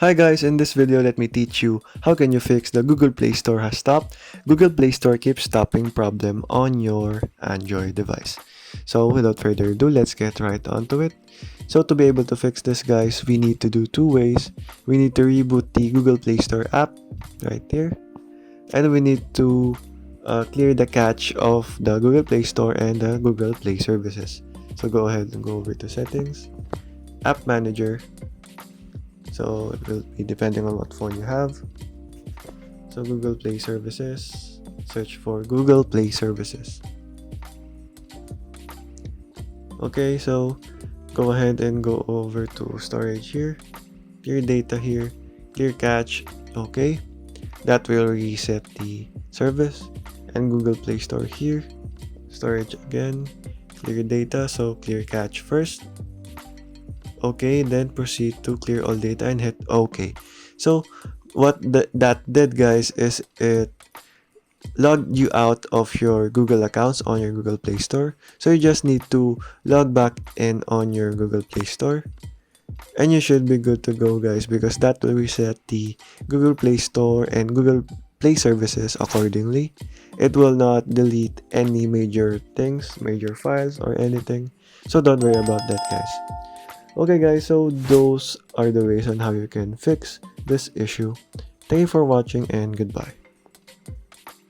Hi guys, in this video let me teach you how can you fix the Google Play Store has stopped. Google Play Store keeps stopping problem on your Android device. So without further ado, let's get right onto it. So to be able to fix this guys, we need to do two ways. We need to reboot the Google Play Store app right here. And we need to clear the cache of the Google Play Store and the Google Play services. So go ahead and go over to settings, app manager. So it will be depending on what phone you have. So Google Play Services, search for Google Play Services. Okay, so go ahead and go over to storage here, clear data here, clear cache. Okay, that will reset the service. And Google Play Store here, storage again, clear data, so clear cache first. Okay, then proceed to clear all data and hit OK. So what that did guys is it logged you out of your Google accounts on your Google Play Store. So you just need to log back in on your Google Play Store and you should be good to go guys, because that will reset the Google Play Store and Google Play services accordingly. It will not delete any major things, major files or anything. So don't worry about that guys. Okay guys, so those are the ways on how you can fix this issue. Thank you for watching and goodbye.